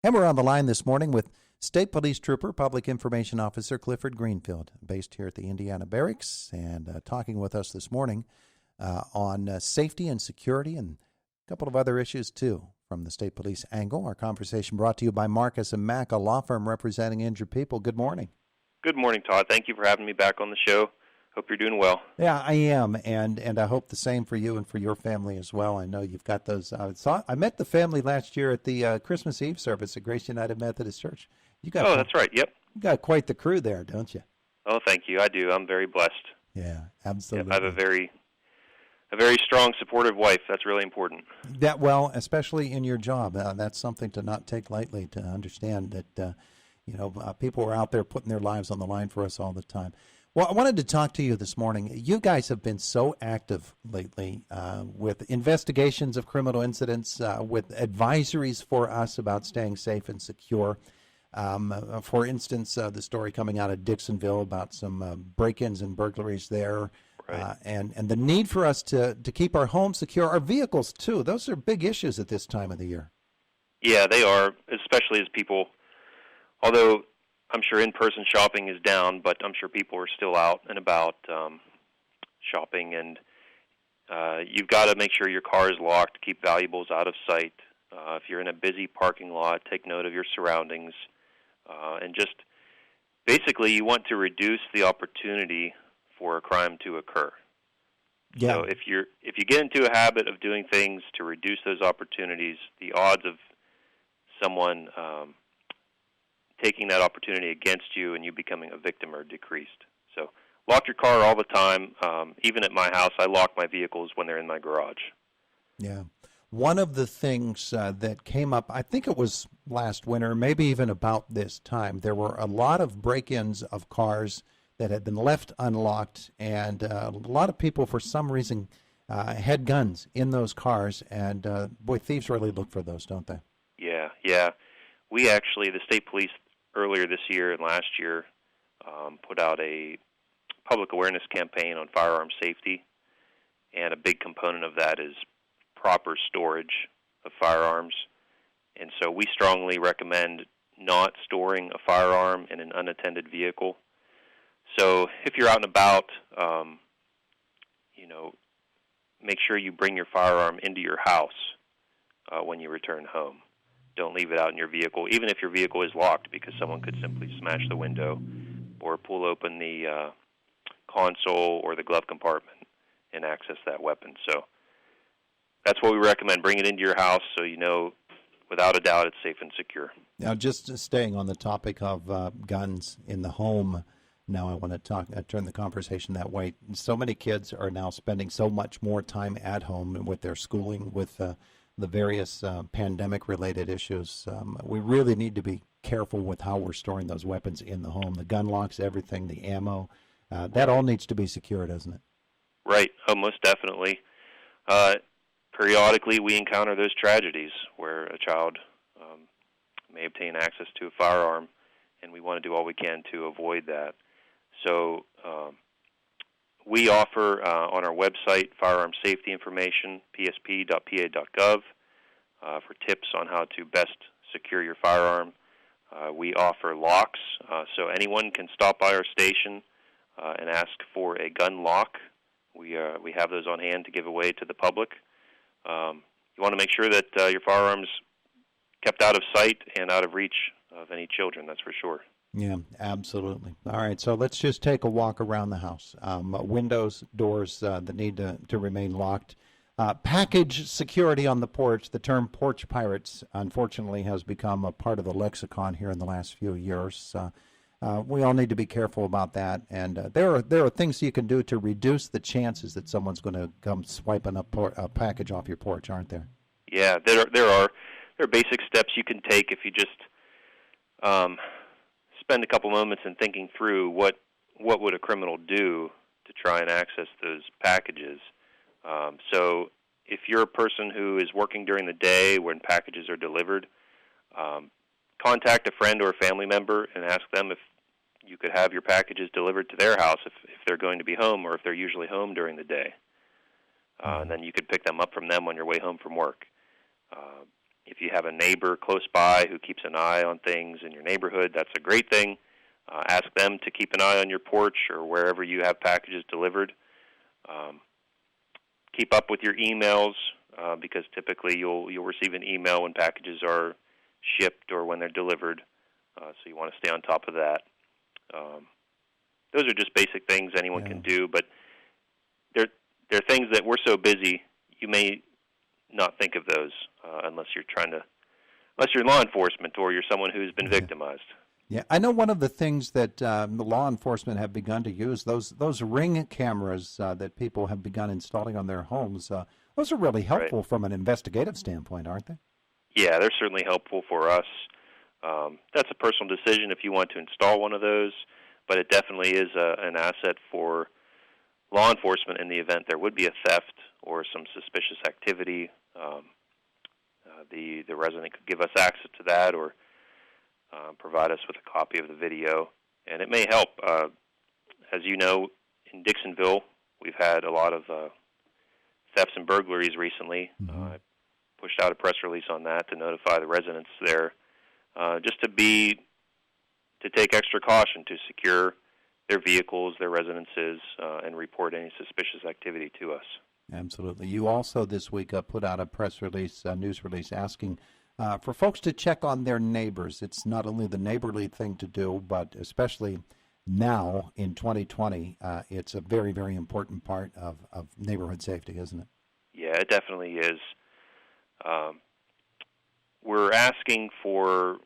And we're on the line this morning with State Police Trooper, Public Information Officer Clifford Greenfield, based here at the Indiana Barracks, and talking with us this morning on safety and security and a couple of other issues, too, from the State Police angle. Our conversation brought to you by Marcus & Mack, a law firm representing injured people. Good morning. Good morning, Todd. Thank you for having me back on the show. Hope you're doing well. Yeah, I am, and I hope the same for you and for your family as well. I know you've got those. I met the family last year at the Christmas Eve service at Grace United Methodist Church. That's right. Yep. You got quite the crew there, don't you? Oh, thank you. I do. I'm very blessed. Yeah, absolutely. Yep, I have a very strong, supportive wife. That's really important. That well, especially in your job, that's something to not take lightly. To understand that, people are out there putting their lives on the line for us all the time. Well, I wanted to talk to you this morning. You guys have been so active lately with investigations of criminal incidents, with advisories for us about staying safe and secure. For instance, the story coming out of Dixonville about some break-ins and burglaries there, right. and the need for us to keep our homes secure, our vehicles too. Those are big issues at this time of the year. Yeah, they are, especially as people, although I'm sure in-person shopping is down, but I'm sure people are still out and about shopping, and you've got to make sure your car is locked, keep valuables out of sight. If you're in a busy parking lot, take note of your surroundings, and just basically you want to reduce the opportunity for a crime to occur. Yeah. So if you get into a habit of doing things to reduce those opportunities, the odds of someone taking that opportunity against you and you becoming a victim are decreased. So lock your car all the time. Even at my house, I lock my vehicles when they're in my garage. Yeah. One of the things that came up, I think it was last winter, maybe even about this time, there were a lot of break-ins of cars that had been left unlocked, and a lot of people, for some reason, had guns in those cars, and boy, thieves really look for those, don't they? Yeah. We actually, the state police, earlier this year and last year, put out a public awareness campaign on firearm safety, and a big component of that is proper storage of firearms. And so we strongly recommend not storing a firearm in an unattended vehicle. So if you're out and about, make sure you bring your firearm into your house when you return home. Don't leave it out in your vehicle, even if your vehicle is locked, because someone could simply smash the window or pull open the console or the glove compartment and access that weapon. So that's what we recommend. Bring it into your house so you know without a doubt it's safe and secure. Now, just staying on the topic of guns in the home, now I want to turn the conversation that way. So many kids are now spending so much more time at home with their schooling, with the various pandemic-related issues. We really need to be careful with how we're storing those weapons in the home. The gun locks, everything, the ammo, that all needs to be secure, doesn't it? Right. Oh, most definitely. Periodically, we encounter those tragedies where a child may obtain access to a firearm, and we want to do all we can to avoid that. So we offer on our website firearm safety information, psp.pa.gov, for tips on how to best secure your firearm. We offer locks, so anyone can stop by our station and ask for a gun lock. We have those on hand to give away to the public. You want to make sure that your firearm's kept out of sight and out of reach of any children, that's for sure. Yeah, absolutely. All right, so let's just take a walk around the house. Windows, doors that need to remain locked. Package security on the porch. The term porch pirates, unfortunately, has become a part of the lexicon here in the last few years. We all need to be careful about that. And there are things you can do to reduce the chances that someone's going to come swiping a package off your porch, aren't there? Yeah, there are basic steps you can take if you just spend a couple moments in thinking through what would a criminal do to try and access those packages. So if you're a person who is working during the day when packages are delivered, contact a friend or a family member and ask them if you could have your packages delivered to their house if they're going to be home or if they're usually home during the day. And then you could pick them up from them on your way home from work. If you have a neighbor close by who keeps an eye on things in your neighborhood, that's a great thing. Ask them to keep an eye on your porch or wherever you have packages delivered. Keep up with your emails because typically you'll receive an email when packages are shipped or when they're delivered. So you want to stay on top of that. Those are just basic things anyone can do, but they're things that we're so busy you may not think of those unless you're law enforcement or you're someone who's been victimized. Yeah, I know one of the things that the law enforcement have begun to use, those Ring cameras that people have begun installing on their homes, those are really helpful from an investigative standpoint, aren't they? Yeah, they're certainly helpful for us. That's a personal decision if you want to install one of those, but it definitely is an asset for law enforcement in the event there would be a theft or some suspicious activity. The resident could give us access to that or provide us with a copy of the video, and it may help. As you know, in Dixonville, we've had a lot of thefts and burglaries recently. I pushed out a press release on that to notify the residents there, just to take extra caution to secure their vehicles, their residences, and report any suspicious activity to us. Absolutely. You also this week put out a press release, a news release, asking for folks to check on their neighbors. It's not only the neighborly thing to do, but especially now in 2020, it's a very, very important part of neighborhood safety, isn't it? Yeah, it definitely is. We're asking for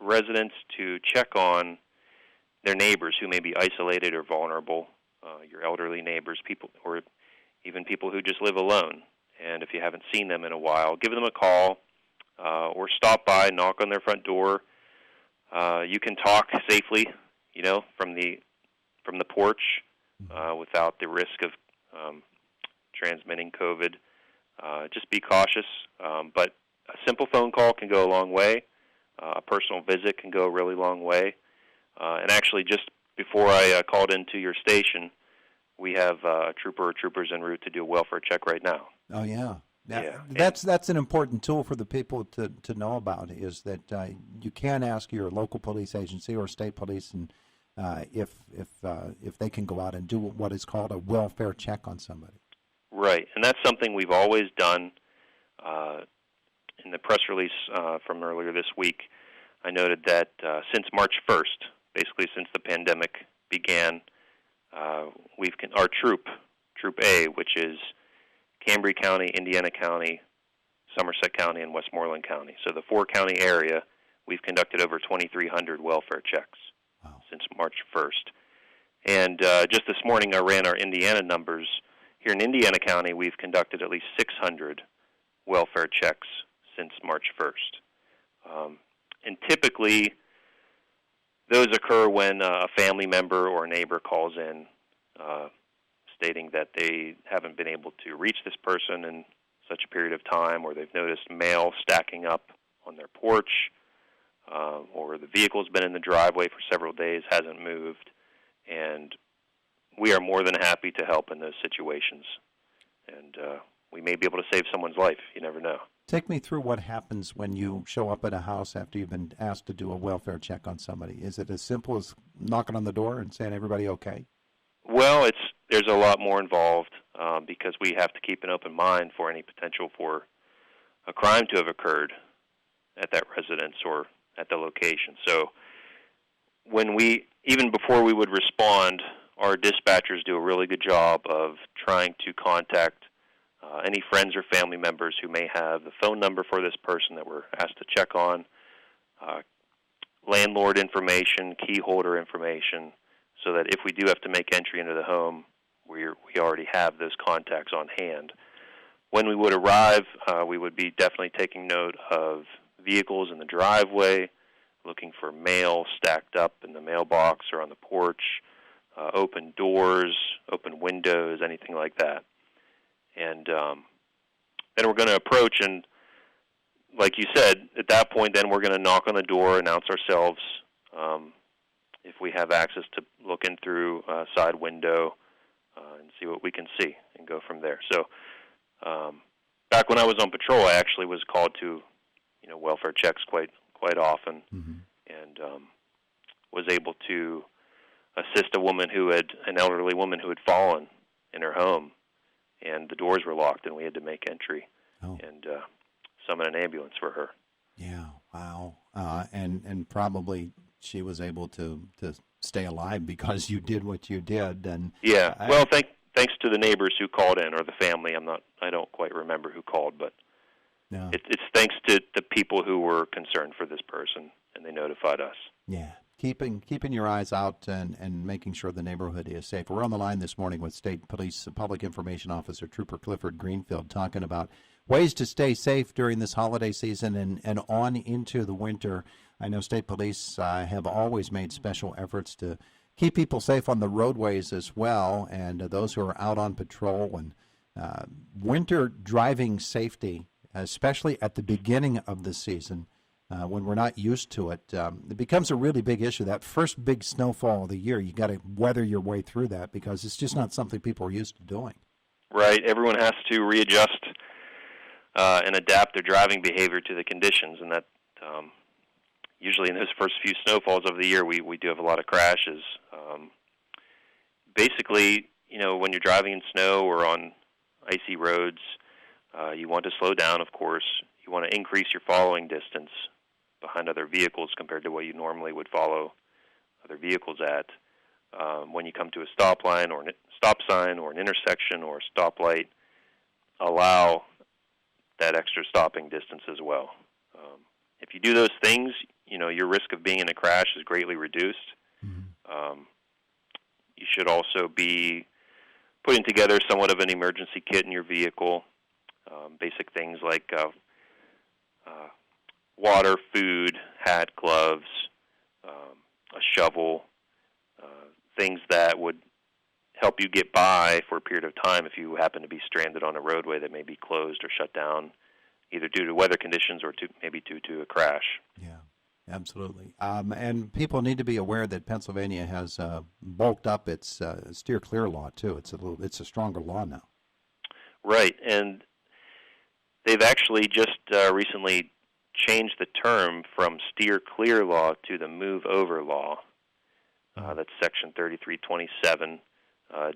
residents to check on their neighbors who may be isolated or vulnerable, your elderly neighbors, people, or even people who just live alone. And if you haven't seen them in a while, give them a call or stop by, knock on their front door. You can talk safely, from the porch without the risk of transmitting COVID. Just be cautious. But a simple phone call can go a long way. A personal visit can go a really long way. And actually, just before I called into your station, we have a trooper or troopers en route to do a welfare check right now. Oh, yeah. That's an important tool for the people to know about, is that you can ask your local police agency or state police and if they can go out and do what is called a welfare check on somebody. Right, and that's something we've always done. In the press release from earlier this week, I noted that since March 1st, basically since the pandemic began, our Troop A, which is Cambria County, Indiana County, Somerset County, and Westmoreland County. So the 4-county area, we've conducted over 2,300 welfare checks since March 1st. And just this morning I ran our Indiana numbers. Here in Indiana County, we've conducted at least 600 welfare checks since March 1st. And typically, those occur when a family member or a neighbor calls in stating that they haven't been able to reach this person in such a period of time, or they've noticed mail stacking up on their porch, or the vehicle's been in the driveway for several days, hasn't moved. And we are more than happy to help in those situations. And we may be able to save someone's life. You never know. Take me through what happens when you show up at a house after you've been asked to do a welfare check on somebody. Is it as simple as knocking on the door and saying, everybody okay? Well, there's a lot more involved because we have to keep an open mind for any potential for a crime to have occurred at that residence or at the location. So even before we would respond, our dispatchers do a really good job of trying to contact any friends or family members who may have the phone number for this person that we're asked to check on, landlord information, key holder information, so that if we do have to make entry into the home, we already have those contacts on hand. When we would arrive, we would be definitely taking note of vehicles in the driveway, looking for mail stacked up in the mailbox or on the porch, open doors, open windows, anything like that. And then we're going to approach, and like you said, at that point, then we're going to knock on the door, announce ourselves, if we have access to look in through a side window and see what we can see and go from there. So back when I was on patrol, I actually was called to, welfare checks quite often, and was able to assist an elderly woman who had fallen in her home, and the doors were locked, and we had to make entry and summon an ambulance for her. Yeah, wow. And probably she was able to stay alive because you did what you did. And yeah, well, thanks to the neighbors who called in, or the family. I don't quite remember who called, but no. It's thanks to the people who were concerned for this person, and they notified us. Yeah, keeping your eyes out and making sure the neighborhood is safe. We're on the line this morning with State Police Public Information Officer Trooper Clifford Greenfield, talking about ways to stay safe during this holiday season and on into the winter. I know State Police have always made special efforts to keep people safe on the roadways as well, and those who are out on patrol. And winter driving safety, especially at the beginning of the season, when we're not used to it, it becomes a really big issue. That first big snowfall of the year, you got to weather your way through that because it's just not something people are used to doing. Right. Everyone has to readjust and adapt their driving behavior to the conditions, and that usually in those first few snowfalls of the year, we do have a lot of crashes. Basically, when you're driving in snow or on icy roads, you want to slow down, of course. You want to increase your following distance behind other vehicles compared to what you normally would follow other vehicles at. When you come to a stop sign or an intersection or a stoplight, allow that extra stopping distance as well. If you do those things, your risk of being in a crash is greatly reduced. You should also be putting together somewhat of an emergency kit in your vehicle. Basic things like water, food, hat, gloves, a shovel, things that would help you get by for a period of time if you happen to be stranded on a roadway that may be closed or shut down, either due to weather conditions or maybe due to a crash. Yeah, absolutely. And people need to be aware that Pennsylvania has bulked up its steer clear law too. It's a stronger law now. Right, and they've actually just recently changed the term from steer clear law to the move over law. That's Section 3327,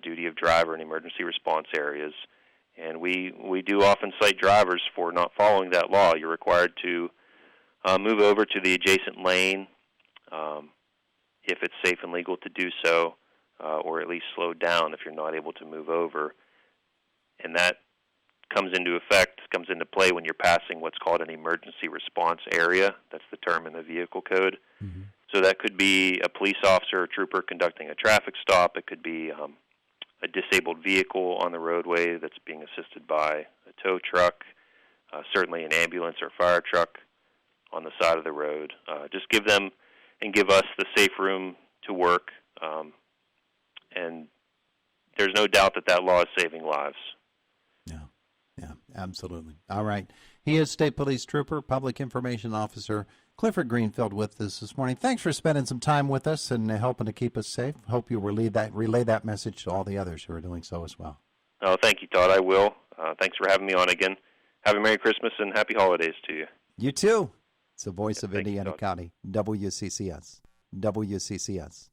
duty of driver in emergency response areas. And we do often cite drivers for not following that law. You're required to move over to the adjacent lane if it's safe and legal to do so, or at least slow down if you're not able to move over. And that comes into play when you're passing what's called an emergency response area. That's the term in the vehicle code. Mm-hmm. So that could be a police officer or trooper conducting a traffic stop. It could be a disabled vehicle on the roadway that's being assisted by a tow truck, certainly an ambulance or fire truck on the side of the road. Just give them and give us the safe room to work, and there's no doubt that law is saving lives. Yeah, absolutely. All right. He is State Police Trooper, Public Information Officer Clifford Greenfield with us this morning. Thanks for spending some time with us and helping to keep us safe. Hope you relay that message to all the others who are doing so as well. Oh, thank you, Todd. I will. Thanks for having me on again. Have a Merry Christmas and Happy Holidays to you. You too. It's the voice of Indiana County, WCCS. WCCS.